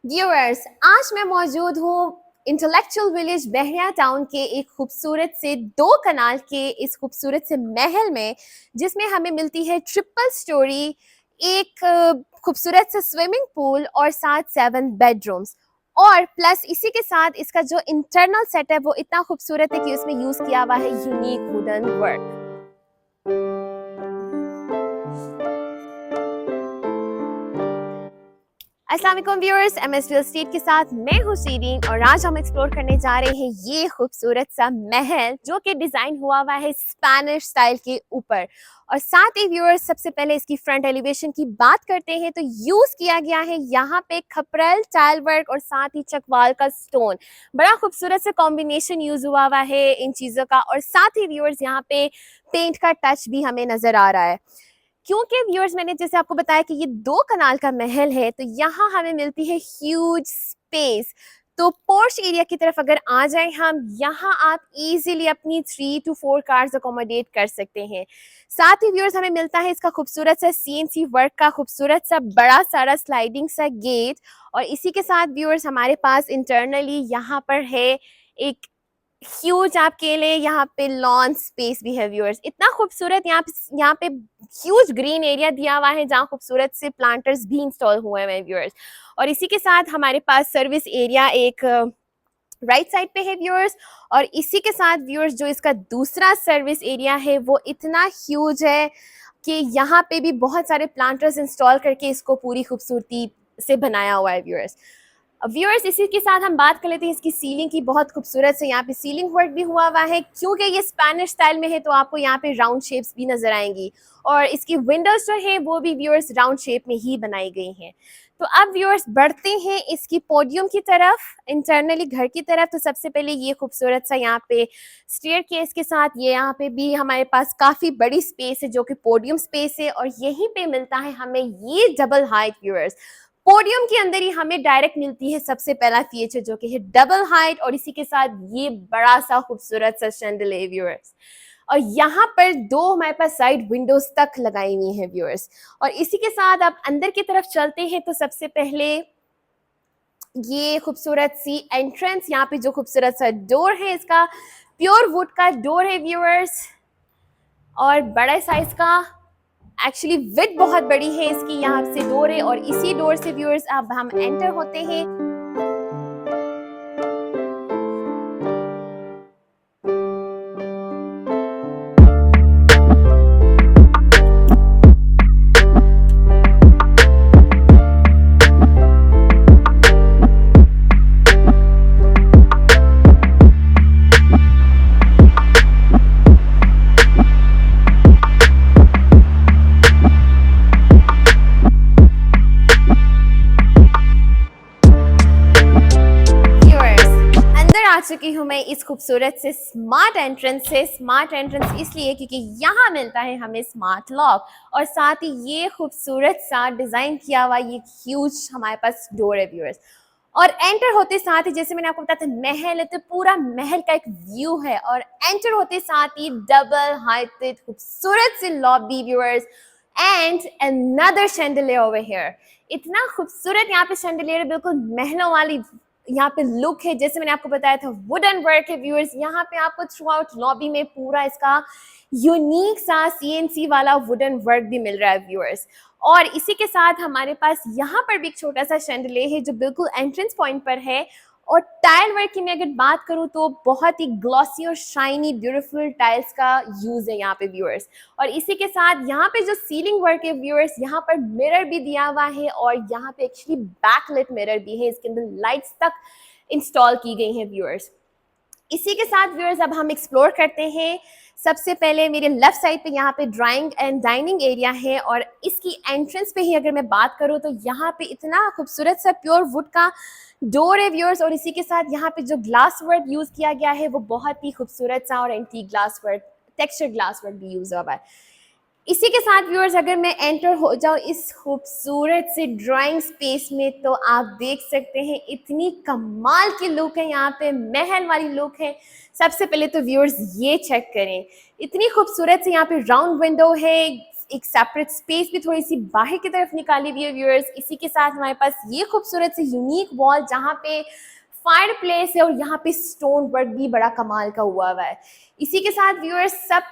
Viewers, आज मैं मौजूद हूँ इंटेलेक्चुअल विलेज बहरिया टाउन के एक खूबसूरत से 2 कनाल के इस खूबसूरत से महल में, जिसमें हमें मिलती है ट्रिपल स्टोरी, एक खूबसूरत से स्विमिंग पूल और साथ 7 बेडरूम्स। और प्लस इसी के साथ इसका जो इंटरनल सेटअप वो इतना खूबसूरत है कि उसमें यूज किया हुआ है यूनिक वुडन वर्क। अस्सलाम वालेकुम व्यूअर्स, एमएस रियल एस्टेट के साथ मैं हूँ सीरीन और आज हम एक्सप्लोर करने जा रहे हैं ये खूबसूरत सा महल जो कि डिजाइन हुआ हुआ है स्पेनिश स्टाइल के ऊपर। और साथ ही व्यूअर्स, सबसे पहले इसकी फ्रंट एलिवेशन की बात करते हैं तो यूज किया गया है यहाँ पे खपरल टाइल वर्क और साथ ही चकवाल का स्टोन। बड़ा खूबसूरत सा कॉम्बिनेशन यूज हुआ हुआ है इन चीजों का। और साथ ही व्यूअर्स, यहाँ पे पेंट का टच भी हमें नजर आ रहा है, क्योंकि व्यूअर्स मैंने जैसे आपको बताया कि ये 2 कनाल का महल है तो यहाँ हमें मिलती है ह्यूज स्पेस। तो पोर्च एरिया की तरफ अगर आ जाए हम, यहाँ आप इजीली अपनी 3 to 4 कार्स अकोमोडेट कर सकते हैं। साथ ही व्यूअर्स, हमें मिलता है इसका खूबसूरत सा सीएनसी वर्क का खूबसूरत सा बड़ा सारा स्लाइडिंग सा गेट। और इसी के साथ व्यूअर्स, हमारे पास इंटरनली यहाँ पर है एक ह्यूज आपके लिए यहाँ पे लॉन स्पेस भी है व्यूअर्स। इतना खूबसूरत यहाँ पे ह्यूज ग्रीन एरिया दिया हुआ है जहाँ खूबसूरत से प्लांटर्स भी इंस्टॉल हुए हैं व्यूअर्स। और इसी के साथ हमारे पास सर्विस एरिया एक राइट साइड पे है व्यूअर्स। और इसी के साथ व्यूअर्स, जो इसका दूसरा सर्विस एरिया है वो इतना ह्यूज है कि यहाँ पे भी बहुत सारे प्लांटर्स इंस्टॉल करके इसको पूरी खूबसूरती से बनाया हुआ है व्यूअर्स। व्यूअर्स, इसी के साथ हम बात कर लेते हैं इसकी सीलिंग की। बहुत खूबसूरत से यहाँ पे सीलिंग वर्क भी हुआ हुआ है, क्योंकि ये स्पेनिश स्टाइल में है तो आपको यहाँ पे राउंड शेप्स भी नजर आएंगी। और इसकी विंडोज जो है वो भी व्यूअर्स राउंड शेप में ही बनाई गई हैं। तो अब व्यूअर्स बढ़ते हैं इसकी पोडियम की तरफ, इंटरनली घर की तरफ। तो सबसे पहले ये खूबसूरत सा यहाँ पे स्टेयरकेस के साथ ये यहाँ पे भी हमारे पास काफी बड़ी स्पेस है जो कि पोडियम स्पेस है। और यहीं पे मिलता है हमें ये डबल हाइट व्यूअर्स। पोडियम के अंदर ही हमें डायरेक्ट मिलती है सबसे पहला फीचर जो कि है डबल हाइट। और इसी के साथ ये बड़ा सा खूबसूरत सा शैंडलियर व्यूअर्स। और यहाँ पर 2 हमारे पास साइड विंडोज तक लगाई हुई हैं व्यूअर्स। और इसी के साथ आप अंदर की तरफ चलते हैं तो सबसे पहले ये खूबसूरत सी एंट्रेंस, यहाँ पे जो खूबसूरत सा डोर है इसका प्योर वुड का डोर है व्यूअर्स। और बड़े साइज का, एक्चुअली विड्थ बहुत बड़ी है इसकी, यहाँ से डोर है। और इसी डोर से व्यूअर्स अब हम एंटर होते हैं। आ चुकी हूँ मैं इस खूबसूरत से स्मार्ट एंट्रेंस से। स्मार्ट एंट्रेंस इसलिए क्योंकि यहाँ मिलता है हमें स्मार्ट लॉक और साथ ही ये खूबसूरत सा डिजाइन किया हुआ ये ह्यूज हमारे पास डोर है व्यूअर्स। और एंटर होते साथ ही, जैसे मैंने आपको बताया था महल है तो पूरा महल का एक व्यू है। और एंटर होते साथ ही डबल हाइटेड खूबसूरत सी lobby viewers and another chandelier over here. इतना खूबसूरत यहाँ पे शैंडलियर, बिल्कुल महलों वाली यहाँ पे लुक है। जैसे मैंने आपको बताया था वुडन वर्क है व्यूअर्स। यहाँ पे आपको थ्रू आउट लॉबी में पूरा इसका यूनिक सा सीएनसी वाला वुडन वर्क भी मिल रहा है व्यूअर्स। और इसी के साथ हमारे पास यहाँ पर भी एक छोटा सा शैंडलियर है जो बिल्कुल एंट्रेंस पॉइंट पर है। और टाइल वर्क की मैं अगर बात करूँ तो बहुत ही ग्लॉसी और शाइनी ब्यूटीफुल टाइल्स का यूज है यहाँ पे व्यूअर्स। और इसी के साथ यहाँ पे जो सीलिंग वर्क है व्यूअर्स, यहाँ पर मिरर भी दिया हुआ है और यहाँ पे एक्चुअली बैकलाइट मिरर भी है, इसके अंदर लाइट्स तक इंस्टॉल की गई हैं व्यूअर्स। इसी के साथ व्यूअर्स अब हम एक्सप्लोर करते हैं। सबसे पहले मेरे लेफ्ट साइड पे यहाँ पे ड्राइंग एंड डाइनिंग एरिया है। और इसकी एंट्रेंस पे ही अगर मैं बात करूँ तो यहाँ पे इतना खूबसूरत सा प्योर वुड का डोर है व्यूअर्स। और इसी के साथ यहाँ पे जो ग्लास वर्क यूज किया गया है वो बहुत ही खूबसूरत सा और antique glass work, texture glass work भी यूज हुआ है। इसी के साथ व्यूअर्स अगर मैं एंटर हो जाऊँ इस खूबसूरत से ड्राइंग स्पेस में तो आप देख सकते हैं इतनी कमाल की लुक है, यहाँ पे महल वाली लुक है। सबसे पहले तो व्यूअर्स ये चेक करें, इतनी खूबसूरत से यहाँ पे राउंड विंडो है, एक सेपरेट स्पेस भी थोड़ी सी बाहर की तरफ निकाली हुई है व्यूअर्स। इसी के साथ हमारे पास ये खूबसूरत सी यूनिक वॉल जहाँ पे फायर प्लेस है और यहाँ पे स्टोन वर्क भी बड़ा कमाल का हुआ है। इसी के साथ व्यूअर्स सब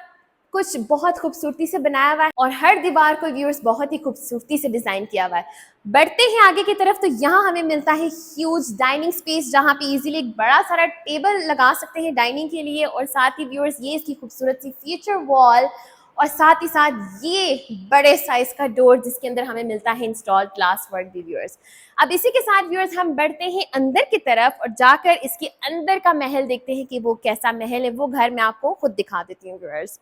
कुछ बहुत खूबसूरती से बनाया हुआ है और हर दीवार को व्यूअर्स बहुत ही खूबसूरती से डिजाइन किया हुआ है। बढ़ते हैं आगे की तरफ तो यहाँ हमें मिलता है ह्यूज डाइनिंग स्पेस जहाँ पे इजीली एक बड़ा सारा टेबल लगा सकते हैं डाइनिंग के लिए। और साथ ही व्यूअर्स ये इसकी खूबसूरत सी फीचर वॉल और साथ ही साथ ये बड़े साइज का डोर जिसके अंदर हमें मिलता है इंस्टॉल्ड ग्लास वर्क भी व्यूअर्स। अब इसी के साथ व्यूअर्स हम बढ़ते हैं अंदर की तरफ और जाकर इसके अंदर का महल देखते हैं कि वो कैसा महल है। वो घर मैं आपको खुद दिखा देती हूँ व्यूअर्स।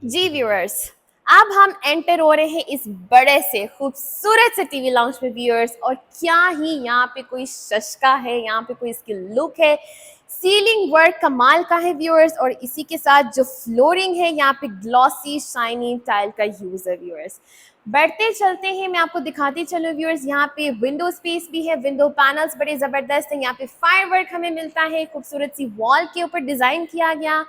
जी व्यूअर्स, अब हम एंटर हो रहे हैं इस बड़े से खूबसूरत से टीवी लाउंज में व्यूअर्स। और क्या ही यहाँ पे कोई शशका है, यहाँ पे कोई इसकी लुक है। सीलिंग वर्क कमाल का है व्यूअर्स और इसी के साथ जो फ्लोरिंग है यहाँ पे ग्लॉसी शाइनी टाइल का यूज है व्यूअर्स। बढ़ते चलते हैं, मैं आपको दिखाती चलूँ व्यूअर्स। यहाँ पे विंडो स्पेस भी है, विंडो पैनल्स बड़े जबरदस्त हैं। यहाँ पे फायर वर्क हमें मिलता है, खूबसूरत सी वॉल के ऊपर डिजाइन किया गया।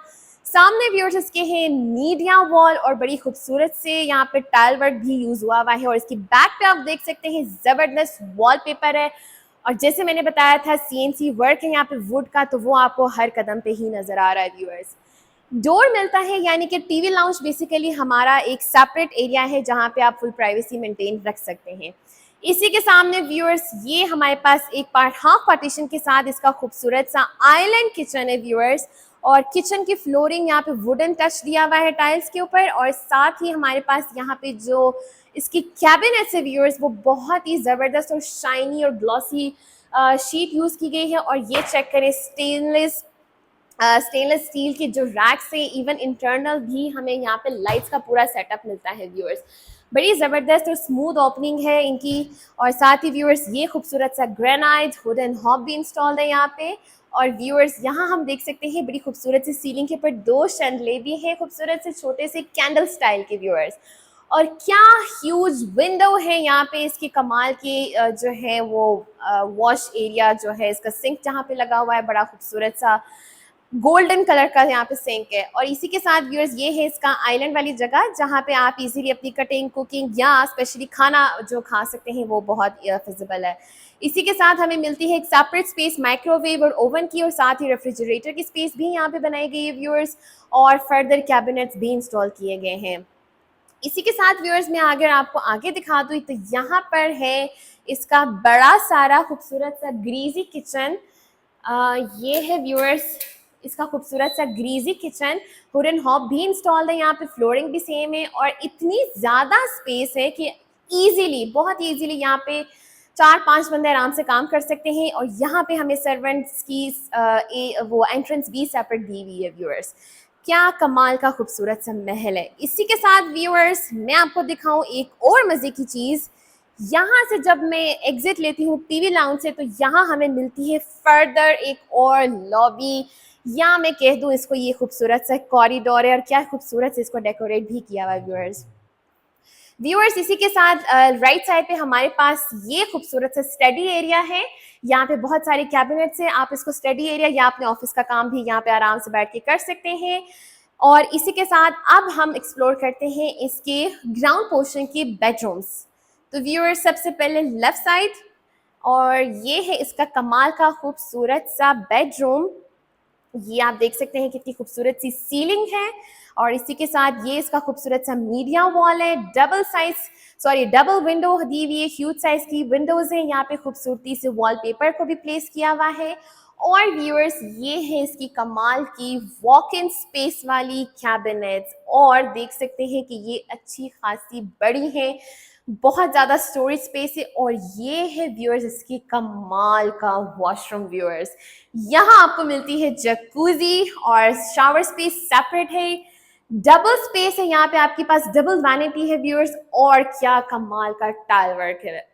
सामने व्यूअर्स इसके हैं मीडिया वॉल और बड़ी खूबसूरत से यहाँ पे टाइल वर्क भी यूज हुआ है। और इसकी बैक पे आप देख सकते हैं जबरदस्त वॉलपेपर है और जैसे मैंने बताया था सीएनसी वर्क है यहाँ पे वुड का, तो वो आपको हर कदम पे ही नजर आ रहा है व्यूअर्स। डोर मिलता है यानी कि टीवी लाउंज बेसिकली हमारा एक सेपरेट एरिया है जहाँ पे आप फुल प्राइवेसी मेंटेन रख सकते हैं। इसी के सामने व्यूअर्स ये हमारे पास एक पार्ट हाफ पार्टीशन के साथ इसका खूबसूरत सा आइलैंड किचन है व्यूअर्स। और किचन की फ्लोरिंग यहाँ पे वुडन टच दिया हुआ है टाइल्स के ऊपर। और साथ ही हमारे पास यहाँ पे जो इसकी कैबिनेट्स है व्यूअर्स वो बहुत ही ज़बरदस्त और शाइनी और ग्लॉसी शीट यूज़ की गई है। और ये चेक करें स्टेनलेस स्टील के जो रैक्स है, इवन इंटरनल भी हमें यहाँ पे लाइट्स का पूरा सेटअप मिलता है व्यूअर्स। बड़ी ज़बरदस्त और स्मूथ ओपनिंग है इनकी। और साथ ही व्यूअर्स ये खूबसूरत सा ग्रेनाइट वुडन हॉब भी इंस्टॉल्ड है यहाँ पे। और व्यूअर्स यहाँ हम देख सकते हैं बड़ी खूबसूरत सी सीलिंग के ऊपर 2 शैंडले भी हैं, खूबसूरत से छोटे से कैंडल स्टाइल के व्यूअर्स। और क्या ह्यूज विंडो है यहाँ पे, इसकी कमाल की जो है वो वॉश एरिया जो है, इसका सिंक जहाँ पे लगा हुआ है बड़ा खूबसूरत सा गोल्डन कलर का यहाँ पे सिंक है। और इसी के साथ व्यूअर्स ये है इसका आइलैंड वाली जगह जहाँ पे आप इजीली अपनी कटिंग कुकिंग या स्पेशली खाना जो खा सकते हैं वो बहुत फिजिबल है। इसी के साथ हमें मिलती है एक सेपरेट स्पेस माइक्रोवेव और ओवन की और साथ ही रेफ्रिजरेटर की स्पेस भी यहाँ पे बनाई गई है व्यूअर्स। और फर्दर कैबिनेट्स भी इंस्टॉल किए गए हैं। इसी के साथ व्यूअर्स मैं अगर आपको आगे दिखा दूँ तो यहाँ पर है इसका बड़ा सारा खूबसूरत सा ग्रीजी किचन। ये है व्यूअर्स इसका खूबसूरत सा ग्रीजी किचन, वुडन हॉब भी इंस्टॉल्ड है यहाँ पे, फ्लोरिंग भी सेम है। और इतनी ज़्यादा स्पेस है कि ईजीली बहुत ईजीली यहाँ पे 4-5 बंदे आराम से काम कर सकते हैं। और यहाँ पे हमें सर्वेंट्स की वो एंट्रेंस भी सेपरेट दी हुई है व्यूअर्स। क्या कमाल का खूबसूरत सा महल है। इसी के साथ व्यूअर्स मैं आपको दिखाऊं एक और मज़े की चीज़। यहाँ से जब मैं एग्जिट लेती हूँ टीवी लाउंज से तो यहाँ हमें मिलती है फर्दर एक और लॉबी, या मैं कह दूँ इसको ये खूबसूरत सा कॉरिडोर है। और क्या खूबसूरत से इसको डेकोरेट भी किया हुआ है व्यूअर्स। इसी के साथ राइट साइड पे हमारे पास ये खूबसूरत सा स्टडी एरिया है। यहाँ पे बहुत सारे कैबिनेट्स हैं, आप इसको स्टडी एरिया या अपने ऑफिस का काम भी यहाँ पे आराम से बैठ के कर सकते हैं। और इसी के साथ अब हम एक्सप्लोर करते हैं इसके ग्राउंड पोर्शन के बेडरूम्स। तो व्यूअर्स सबसे पहले लेफ्ट साइड, और ये है इसका कमाल का खूबसूरत सा बेडरूम। ये आप देख सकते हैं कितनी खूबसूरत सी सीलिंग है। और इसी के साथ ये इसका खूबसूरत सा मीडिया वॉल है, डबल विंडो दी हुई है, ह्यूज साइज की विंडोज है। यहाँ पे खूबसूरती से वॉलपेपर को भी प्लेस किया हुआ है। और व्यूअर्स ये है इसकी कमाल की वॉक इन स्पेस वाली कैबिनेट्स, और देख सकते हैं कि ये अच्छी खासी बड़ी है, बहुत ज़्यादा स्टोरेज स्पेस है। और ये है व्यूअर्स इसकी कमाल का वॉशरूम व्यूअर्स। यहाँ आपको मिलती है जकूजी और शावर स्पेस सेपरेट है, डबल स्पेस है, यहाँ पे आपके पास डबल वैनिटी है व्यूअर्स। और क्या कमाल का टाइल वर्क है,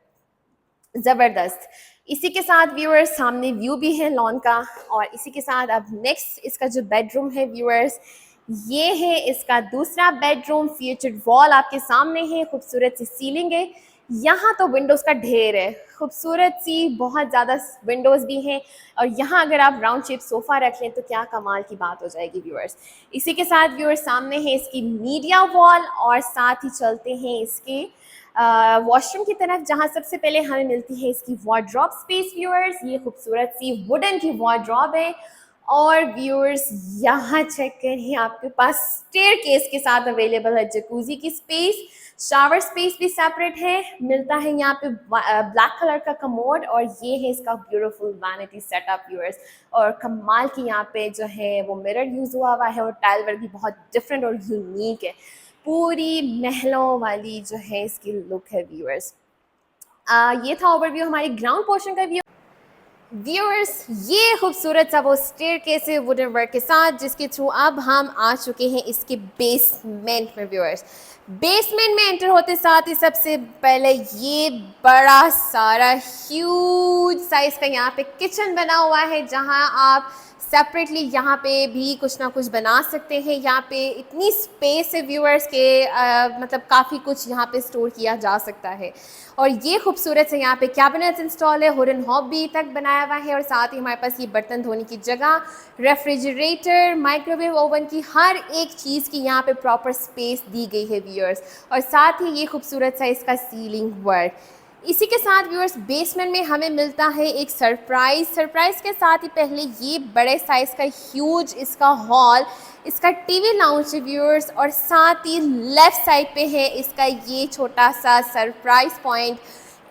जबरदस्त। इसी के साथ व्यूअर्स सामने व्यू भी है लॉन का। और इसी के साथ अब नेक्स्ट इसका जो बेडरूम है व्यूअर्स, ये है इसका दूसरा बेडरूम। फीचर्ड वॉल आपके सामने है, खूबसूरत सी सीलिंग है। यहाँ तो विंडोज़ का ढेर है, खूबसूरत सी बहुत ज़्यादा विंडोज़ भी हैं और यहाँ अगर आप राउंड शेप सोफ़ा रख लें तो क्या कमाल की बात हो जाएगी व्यूअर्स। इसी के साथ व्यूअर्स सामने है इसकी मीडिया वॉल और साथ ही चलते हैं इसके वॉशरूम की तरफ, जहाँ सबसे पहले हमें मिलती है इसकी वार्डरोब स्पेस व्यूअर्स। ये खूबसूरत सी वुडन की वार्डरोब है और व्यूअर्स यहाँ चेक करिए, आपके पास स्टेयरकेस के साथ अवेलेबल है जकूजी की स्पेस, शावर स्पेस भी सेपरेट है, मिलता है यहाँ पे ब्लैक कलर का कमोड और ये है इसका ब्यूटीफुल वैनिटी सेटअप व्यूअर्स। और कमाल की यहाँ पे जो है वो मिरर यूज़ हुआ है और टाइल वर्क भी बहुत डिफरेंट और यूनिक है, पूरी महलों वाली जो है इसकी लुक है व्यूअर्स। ये था ओवरव्यू हमारे ग्राउंड पोर्शन का व्यू। व्यूअर्स ये खूबसूरत सा वो स्टेयरकेस है वुडन वर्क के साथ, जिसके थ्रू अब हम आ चुके हैं इसके बेसमेंट में व्यूअर्स। बेसमेंट में एंटर होते साथ ही सबसे पहले ये बड़ा सारा ह्यूज साइज का यहाँ पे किचन बना हुआ है, जहाँ आप सेपरेटली यहाँ पे भी कुछ ना कुछ बना सकते हैं। यहाँ पे इतनी स्पेस है व्यूअर्स के मतलब काफ़ी कुछ यहाँ पे स्टोर किया जा सकता है। और ये खूबसूरत से यहाँ पे कैबिनेट्स इंस्टॉल है, हुडन हॉब भी तक बनाया हुआ है और साथ ही हमारे पास ये बर्तन धोने की जगह, रेफ्रिजरेटर, माइक्रोवेव ओवन की हर एक चीज़ की यहाँ पे प्रॉपर स्पेस दी गई है व्यूअर्स। और साथ ही ये खूबसूरत सा इसका सीलिंग वर्क। इसी के साथ व्यूअर्स बेसमेंट में हमें मिलता है एक सरप्राइज़ के साथ ही पहले ये बड़े साइज़ का ह्यूज इसका हॉल, इसका टीवी लाउंज है व्यूअर्स। और साथ ही लेफ़्ट साइड पे है इसका ये छोटा सा सरप्राइज़ पॉइंट,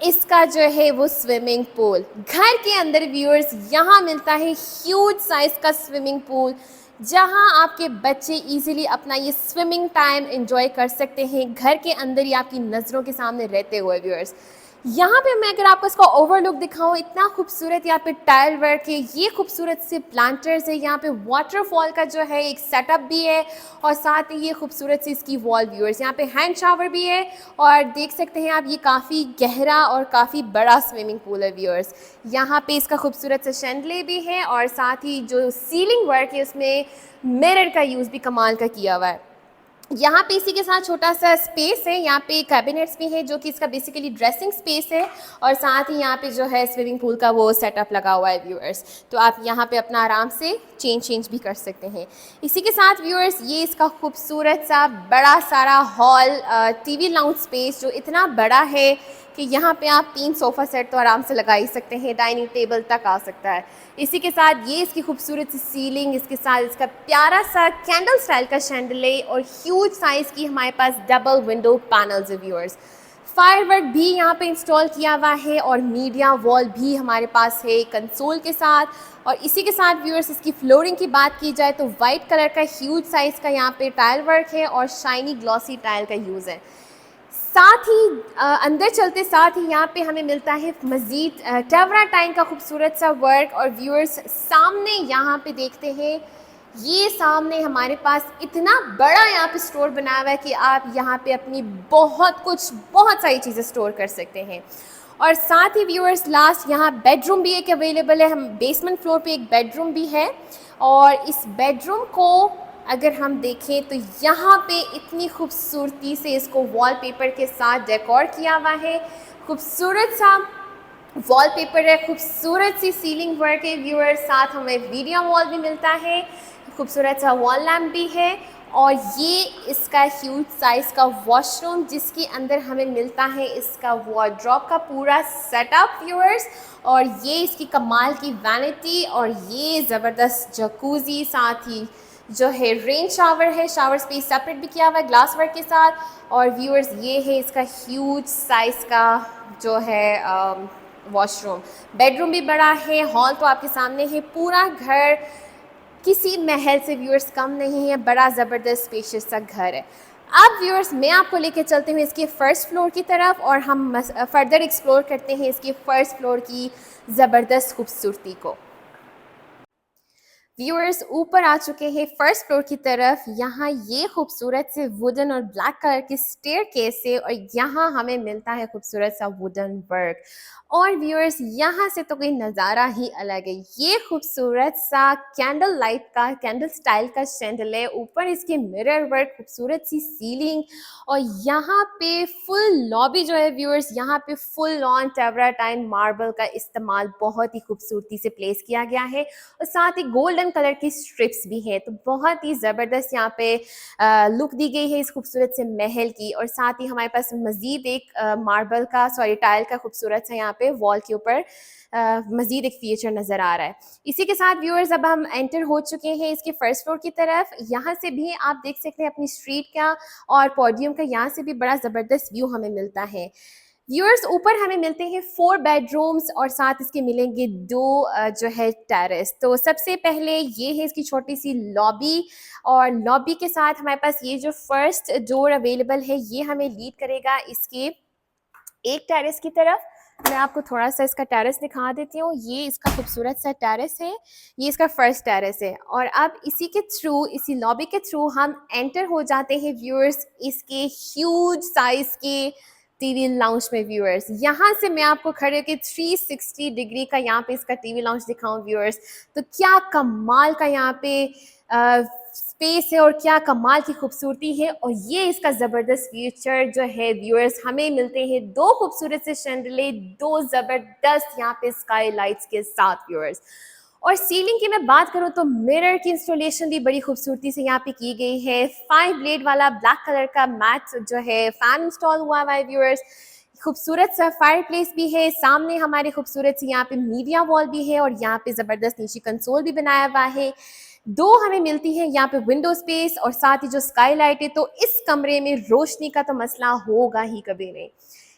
इसका जो है वो स्विमिंग पूल। घर के अंदर व्यूअर्स यहाँ मिलता है ह्यूज साइज़ का स्विमिंग पूल, जहाँ आपके बच्चे इजीली अपना ये स्विमिंग टाइम एंजॉय कर सकते हैं, घर के अंदर ही आपकी नज़रों के सामने रहते हुए व्यूअर्स। यहाँ पे मैं अगर आपको इसका ओवरलुक दिखाऊँ, इतना खूबसूरत यहाँ पे टाइल वर्क है, ये खूबसूरत से प्लांटर्स है, यहाँ पे वाटरफॉल का जो है एक सेटअप भी है और साथ ही ये खूबसूरत सी इसकी वॉल व्यूअर्स। यहाँ पे हैंड शावर भी है और देख सकते हैं आप ये काफ़ी गहरा और काफ़ी बड़ा स्विमिंग पूल है व्यूअर्स। यहाँ पे इसका खूबसूरत सा शैंडले भी है और साथ ही जो सीलिंग वर्क है उसमें मिरर का यूज़ भी कमाल का किया हुआ है। यहाँ पे इसी के साथ छोटा सा स्पेस है, यहाँ पे कैबिनेट्स भी है जो कि इसका बेसिकली ड्रेसिंग स्पेस है और साथ ही यहाँ पे जो है स्विमिंग पूल का वो सेटअप लगा हुआ है व्यूअर्स। तो आप यहाँ पे अपना आराम से चेंज भी कर सकते हैं। इसी के साथ व्यूअर्स ये इसका खूबसूरत सा बड़ा सारा हॉल, टीवी लाउंज स्पेस जो इतना बड़ा है कि यहाँ पे आप 3 सोफ़ा सेट तो आराम से लगा ही सकते हैं, डाइनिंग टेबल तक आ सकता है। इसी के साथ ये इसकी खूबसूरत सी सीलिंग, इसके साथ इसका प्यारा सा कैंडल स्टाइल का शैंडले और ह्यूज साइज़ की हमारे पास डबल विंडो पैनल्स है व्यूअर्स। फायरवर्क भी यहाँ पे इंस्टॉल किया हुआ है और मीडिया वॉल भी हमारे पास है कंसोल के साथ। और इसी के साथ व्यूअर्स इसकी फ्लोरिंग की बात की जाए तो वाइट कलर का ह्यूज साइज़ का यहाँ पे टाइल वर्क है और शाइनी ग्लॉसी टाइल का यूज़ है। साथ ही अंदर चलते साथ ही यहाँ पे हमें मिलता है मज़ीद टेवराटाइन का खूबसूरत सा वर्क। और व्यूअर्स सामने यहाँ पे देखते हैं, ये सामने हमारे पास इतना बड़ा यहाँ पे स्टोर बनाया हुआ है कि आप यहाँ पे अपनी बहुत सारी चीज़ें स्टोर कर सकते हैं। और साथ ही व्यूअर्स लास्ट यहाँ बेडरूम भी एक अवेलेबल है, हम बेसमेंट फ्लोर पे एक बेडरूम भी है और इस बेडरूम को अगर हम देखें तो यहाँ पे इतनी खूबसूरती से इसको वॉलपेपर के साथ डेकोर किया हुआ है, खूबसूरत सा वॉलपेपर है, खूबसूरत सी सीलिंग वर्क है व्यूअर्स। साथ हमें वीडियो वॉल भी मिलता है, खूबसूरत सा वॉल लैम्प भी है और ये इसका ह्यूज साइज़ का वॉशरूम जिसके अंदर हमें मिलता है इसका वार्डरोब का पूरा सेटअप व्यूअर्स। और ये इसकी कमाल की वैनिटी और ये ज़बरदस्त जकूज़ी, साथ ही जो है रेन शावर है, शावर स्पेस सेपरेट भी किया हुआ है ग्लास वर्क के साथ। और व्यूअर्स ये है इसका ह्यूज साइज़ का जो है वॉशरूम। बेडरूम भी बड़ा है, हॉल तो आपके सामने है, पूरा घर किसी महल से व्यूअर्स कम नहीं है, बड़ा ज़बरदस्त स्पेशियस सा घर है। अब व्यूअर्स मैं आपको लेके चलते हैं इसके फर्स्ट फ्लोर की तरफ और हम फर्दर एक्सप्लोर करते हैं इसके फर्स्ट फ्लोर की ज़बरदस्त खूबसूरती को। व्यूअर्स ऊपर आ चुके हैं फर्स्ट फ्लोर की तरफ। यहाँ ये खूबसूरत से वुडन और ब्लैक कलर की स्टेयरकेस है और यहाँ हमें मिलता है खूबसूरत सा वुडन वर्क। और व्यूअर्स यहाँ से तो कोई नज़ारा ही अलग है। ये खूबसूरत सा कैंडल लाइट का कैंडल स्टाइल का शैंडल है, ऊपर इसके मिरर वर्क, खूबसूरत सी सीलिंग और यहाँ पे फुल लॉबी जो है व्यूअर्स, यहाँ पे फुल ऑन टेवराटाइन मार्बल का इस्तेमाल बहुत ही खूबसूरती से प्लेस किया गया है और साथ ही गोल्डन कलर की स्ट्रिप्स भी हैं। तो बहुत ही ज़बरदस्त यहाँ पे लुक दी गई है इस खूबसूरत से महल की। और साथ ही हमारे पास मज़ीद एक मार्बल का टाइल का खूबसूरत सा यहाँ पे वॉल के ऊपर मज़ीद एक फीचर नज़र आ रहा है। इसी के साथ व्यूअर्स अब हम एंटर हो चुके हैं इसके फर्स्ट फ्लोर की तरफ। यहाँ से भी आप देख सकते हैं अपनी स्ट्रीट का और पोडियम का, यहाँ से भी बड़ा ज़बरदस्त व्यू हमें मिलता है। व्यूअर्स ऊपर हमें मिलते हैं 4 बेडरूम्स और साथ इसके मिलेंगे 2 जो है टेरेस। तो सबसे पहले ये है इसकी छोटी सी लॉबी और लॉबी के साथ हमारे पास ये जो फर्स्ट डोर अवेलेबल है ये हमें लीड करेगा इसके एक टेरेस की तरफ। मैं आपको थोड़ा सा इसका टेरेस दिखा देती हूँ। ये इसका खूबसूरत सा टेरेस है, ये इसका फर्स्ट टेरेस है। और अब इसी के थ्रू, इसी लॉबी के थ्रू हम एंटर हो जाते हैं व्यूअर्स इसके ह्यूज साइज के टीवी लाउंज में। व्यूअर्स यहाँ से मैं आपको खड़े होकर 360 डिग्री का यहाँ पे इसका टीवी लाउंज दिखाऊं व्यूअर्स, तो क्या कमाल का यहाँ पे स्पेस है और क्या कमाल की खूबसूरती है। और ये इसका ज़बरदस्त फीचर जो है व्यूअर्स, हमें मिलते हैं 2 खूबसूरत से शैंडले, 2 ज़बरदस्त यहाँ पे स्काई लाइट्स के साथ व्यूअर्स। और सीलिंग की मैं बात करूं तो मिरर की इंस्टॉलेशन भी बड़ी खूबसूरती से यहाँ पे की गई है। 5 ब्लेड वाला ब्लैक कलर का मैट जो है फैन इंस्टॉल हुआ है व्यूअर्स। खूबसूरत सा फायर प्लेस भी है, सामने हमारे खूबसूरत सी यहाँ पे मीडिया वॉल भी है और यहाँ पे ज़बरदस्त नीचे कंसोल भी बनाया हुआ है। 2 हमें मिलती है यहाँ पे विंडो स्पेस और साथ ही जो स्काई लाइट है, तो इस कमरे में रोशनी का तो मसला होगा ही कभी नहीं।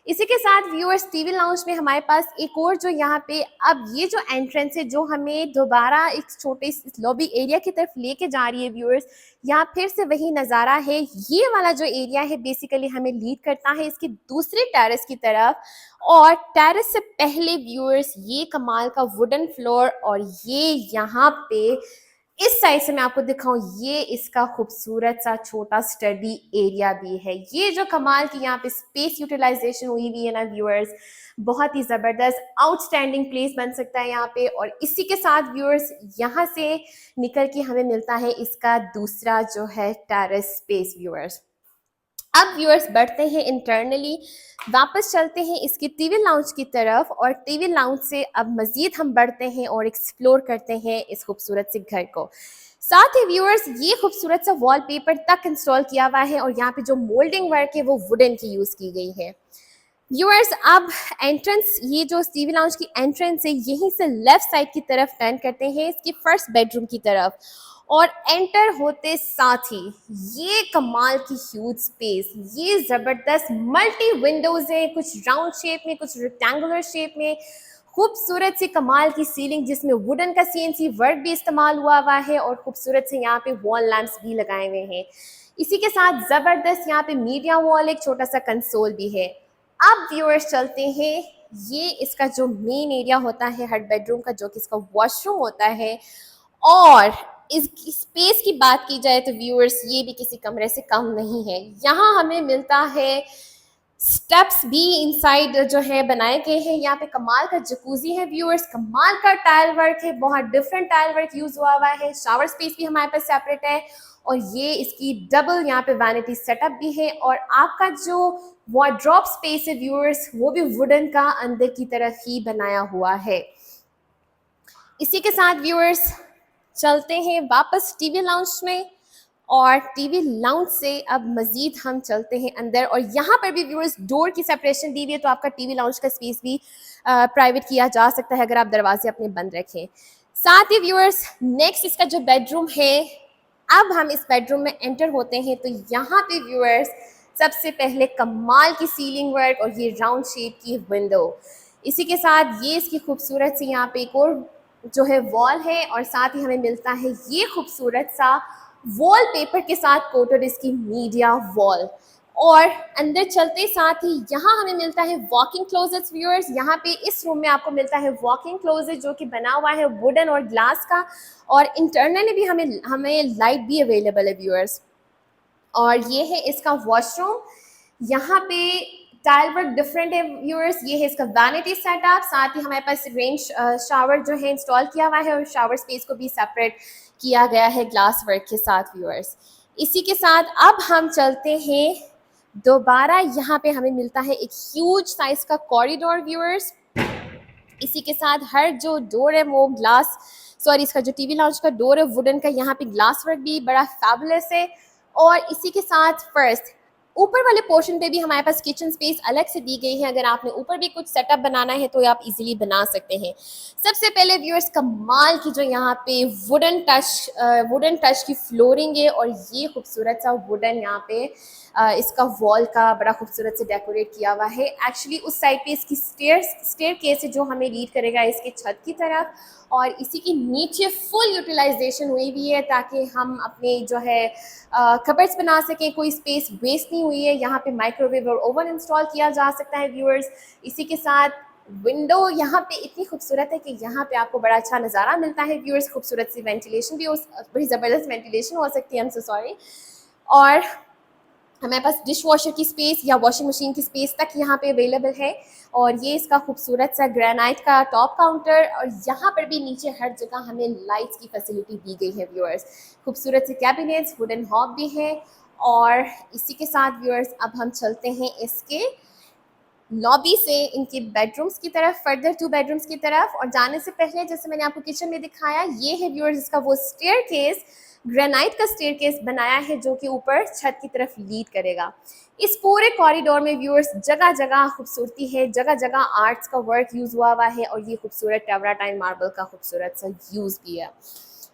इसी के साथ व्यूअर्स टीवी लाउंज में हमारे पास एक और जो यहाँ पे अब ये जो एंट्रेंस है जो हमें दोबारा एक छोटे लॉबी एरिया की तरफ लेके जा रही है व्यूअर्स, यहाँ फिर से वही नज़ारा है। ये वाला जो एरिया है बेसिकली हमें लीड करता है इसके दूसरे टेरेस की तरफ। और टेरेस से पहले व्यूअर्स ये कमाल का वुडन फ्लोर और ये यहाँ पे इस साइड से मैं आपको दिखाऊं, ये इसका खूबसूरत सा छोटा स्टडी एरिया भी है। ये जो कमाल की यहाँ पे स्पेस यूटिलाइजेशन हुई हुई है ना व्यूअर्स, बहुत ही ज़बरदस्त आउटस्टैंडिंग प्लेस बन सकता है यहाँ पे। और इसी के साथ व्यूअर्स यहाँ से निकल के हमें मिलता है इसका दूसरा जो है टेरेस स्पेस व्यूअर्स। अब व्यूअर्स बढ़ते हैं इंटरनली, वापस चलते हैं इसके टीवी लाउंज की तरफ और टीवी लाउंज से अब मजीद हम बढ़ते हैं और एक्सप्लोर करते हैं इस खूबसूरत से घर को। साथ ही व्यूअर्स ये खूबसूरत सा वॉलपेपर तक इंस्टॉल किया हुआ है और यहाँ पे जो मोल्डिंग वर्क है वो वुडन की यूज़ की गई है। व्यूअर्स अब एंट्रेंस, ये जो टीवी लाउंज की एंट्रेंस है यहीं से लेफ्ट साइड की तरफ टर्न करते हैं इसकी फर्स्ट बेडरूम की तरफ। और एंटर होते साथ ही ये कमाल की ह्यूज स्पेस, ये ज़बरदस्त मल्टी विंडोज़ हैं, कुछ राउंड शेप में कुछ रेक्टेंगुलर शेप में, खूबसूरत सी कमाल की सीलिंग जिसमें वुडन का सीएनसी वर्क भी इस्तेमाल हुआ है और खूबसूरत से यहाँ पे वॉल लैंप्स भी लगाए हुए हैं। इसी के साथ ज़बरदस्त यहाँ पे मीडिया वॉल, एक छोटा सा कंसोल भी है। अब व्यूअर्स चलते हैं, ये इसका जो मेन एरिया होता है हर बेडरूम का, जो कि इसका वॉशरूम होता है। और इसकी स्पेस की बात की जाए तो व्यूअर्स ये भी किसी कमरे से कम नहीं है। यहाँ हमें मिलता है स्टेप्स भी इनसाइड जो है बनाए गए हैं। यहाँ पे कमाल का जकूजी है व्यूअर्स, कमाल का टाइल वर्क है, बहुत डिफरेंट टाइल वर्क यूज हुआ है। शावर स्पेस भी हमारे पास सेपरेट है और ये इसकी डबल यहाँ पे वैनिटी सेटअप भी है। और आपका जो वार्डरोब स्पेस है व्यूअर्स वो भी वुडन का अंदर की तरफ ही बनाया हुआ है। इसी के साथ व्यूअर्स चलते हैं वापस टीवी लाउंज में और टीवी लाउंज से अब मजीद हम चलते हैं अंदर और यहाँ पर भी व्यूअर्स डोर की सेपरेशन दी हुई है, तो आपका टीवी लाउंज का स्पेस भी प्राइवेट किया जा सकता है अगर आप दरवाजे अपने बंद रखें। साथ ही व्यूअर्स नेक्स्ट इसका जो बेडरूम है, अब हम इस बेडरूम में एंटर होते हैं तो यहाँ पे व्यूअर्स सबसे पहले कमाल की सीलिंग वर्क और ये राउंड शेप की विंडो, इसी के साथ ये इसकी खूबसूरत सी यहाँ पे एक और जो है वॉल है और साथ ही हमें मिलता है ये खूबसूरत सा वॉलपेपर के साथ कोटेड इसकी मीडिया वॉल। और अंदर चलते साथ ही यहाँ हमें मिलता है वॉकिंग क्लोजेट व्यूअर्स। यहाँ पे इस रूम में आपको मिलता है वॉकिंग क्लोजेट जो कि बना हुआ है वुडन और ग्लास का, और इंटरनली भी हमें लाइट भी अवेलेबल है व्यूअर्स। और ये है इसका वॉशरूम। यहाँ पे टाइल वर्क डिफरेंट है व्यूअर्स। ये है इसका वैनिटी सेटअप, साथ ही हमारे पास रेंज शावर जो है इंस्टॉल किया हुआ है और शावर स्पेस को भी सेपरेट किया गया है ग्लास वर्क के साथ व्यूअर्स। इसी के साथ अब हम चलते हैं दोबारा। यहाँ पे हमें मिलता है एक ह्यूज साइज का कॉरिडोर व्यूअर्स। इसी के साथ हर जो डोर है वो ग्लास, सॉरी इसका जो टीवी लाउंज का डोर है वुडन का, यहाँ पे ग्लास वर्क भी बड़ा फैबुलस है। और इसी के साथ फर्स्ट ऊपर वाले पोर्शन पे भी हमारे पास किचन स्पेस अलग से दी गई है। अगर आपने ऊपर भी कुछ सेटअप बनाना है तो आप इजीली बना सकते हैं। सबसे पहले व्यूअर्स कमाल की जो यहाँ पे वुडन टच की फ्लोरिंग है, और ये खूबसूरत सा वुडन यहाँ पे इसका वॉल का बड़ा खूबसूरत से डेकोरेट किया हुआ है। एक्चुअली उस साइड पे इसकी स्टेयर केस है जो हमें लीड करेगा इसके छत की तरफ, और इसी के नीचे फुल यूटिलाइजेशन हुई हुई है ताकि हम अपने जो है कबर्ड्स बना सकें, कोई स्पेस वेस्ट नहीं हुई है। यहाँ पे माइक्रोवेव और ओवन इंस्टॉल किया जा सकता है व्यूअर्स। इसी के साथ विंडो यहाँ पे इतनी खूबसूरत है कि यहाँ पे आपको बड़ा अच्छा नज़ारा मिलता है व्यूअर्स। खूबसूरत सी वेंटिलेशन भी बड़ी ज़बरदस्त वेंटिलेशन हो सकती है, आई एम सो सॉरी। और हमारे पास डिश वॉशर की स्पेस या वॉशिंग मशीन की स्पेस तक यहाँ पे अवेलेबल है। और ये इसका खूबसूरत सा ग्रेनाइट का टॉप काउंटर, और यहाँ पर भी नीचे हर जगह हमें लाइट्स की फैसिलिटी दी गई है व्यूअर्स। खूबसूरत से कैबिनेट्स, वुडन हॉब भी है। और इसी के साथ व्यूअर्स अब हम चलते हैं इसके लॉबी से इनके बेडरूम्स की तरफ, फर्दर 2 बेडरूम्स की तरफ। और जाने से पहले जैसे मैंने आपको किचन में दिखाया, ये है व्यूअर्स इसका वो स्टेयर केस, ग्रेनाइट का स्टेयर केस बनाया है जो कि ऊपर छत की तरफ लीड करेगा। इस पूरे कॉरिडोर में व्यूअर्स जगह जगह खूबसूरती है, जगह जगह आर्ट्स का वर्क यूज हुआ हुआ है, और ये खूबसूरत टेवराटाइन मार्बल का खूबसूरत सा यूज भी है।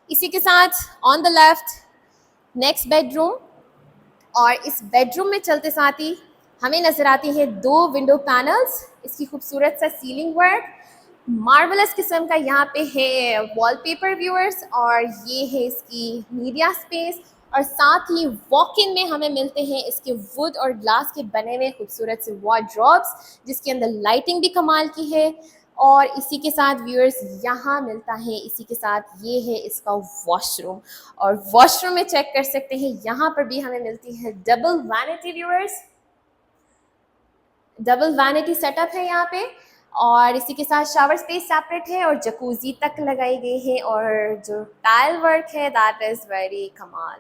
इसी के साथ on the left next bedroom, और इस बेडरूम में चलते साथ ही हमें नजर आती है 2 विंडो पैनल्स। इसकी खूबसूरत सा सीलिंग वर्क, मार्वलस किस्म का यहाँ पे है वॉलपेपर व्यूअर्स, और ये है इसकी मीडिया स्पेस। और साथ ही वॉक इन में हमें मिलते हैं इसके वुड और ग्लास के बने हुए खूबसूरत से वार्डरोब्स जिसके अंदर लाइटिंग भी कमाल की है। और इसी के साथ व्यूअर्स यहाँ मिलता है, इसी के साथ ये है इसका वॉशरूम, और वॉशरूम में चेक कर सकते हैं यहाँ पर भी हमें मिलती है double vanity viewers. Double vanity setup है यहाँ पे, और इसी के साथ शावर स्पेस सेपरेट है और जकूजी तक लगाई गई है, और जो टाइल वर्क है दैट इज़ वेरी कमाल।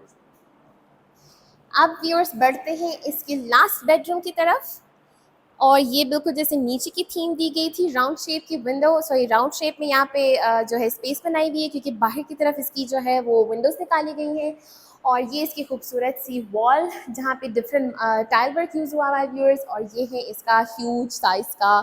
अब व्यूअर्स बढ़ते हैं इसके लास्ट बेडरूम की तरफ, और ये बिल्कुल जैसे नीचे की थीम दी गई थी, राउंड शेप की विंडो, सॉरी राउंड शेप में यहाँ पे जो है स्पेस बनाई हुई है क्योंकि बाहर की तरफ इसकी जो है वो विंडोज़ निकाली गई हैं। और ये इसकी खूबसूरत सी वॉल जहाँ पे डिफरेंट टाइल वर्क यूज़ हुआ हुआ है व्यूअर्स। और ये है इसका ह्यूज साइज़ का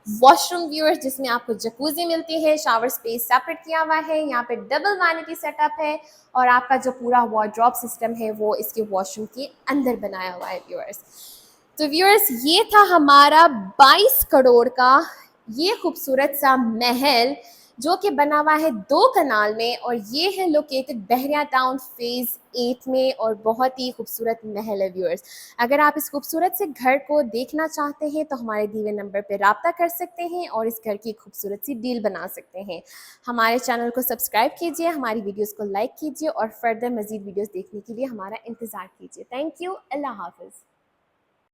वॉशरूम व्यूअर्स जिसमें आपको जकूजी मिलती है, शावर स्पेस सेपरेट किया हुआ है, यहाँ पे डबल वैनिटी सेटअप है, और आपका जो पूरा वार्डरोब सिस्टम है वो इसके वॉशरूम के अंदर बनाया हुआ है व्यूअर्स। तो व्यूअर्स ये था हमारा 22 करोड़ का ये खूबसूरत सा महल जो कि बना हुआ है 2 कनाल में, और ये है लोकेटेड बहरिया टाउन फेज़ 8 में, और बहुत ही खूबसूरत महल है व्यूअर्स। अगर आप इस खूबसूरत से घर को देखना चाहते हैं तो हमारे दिए हुए नंबर पर रब्ता कर सकते हैं और इस घर की खूबसूरत सी डील बना सकते हैं। हमारे चैनल को सब्सक्राइब कीजिए, हमारी वीडियोज़ को लाइक कीजिए, और फर्दर मज़ीद वीडियोज़ देखने के लिए हमारा इंतज़ार कीजिए। थैंक यू, अल्लाह हाफ़िज़।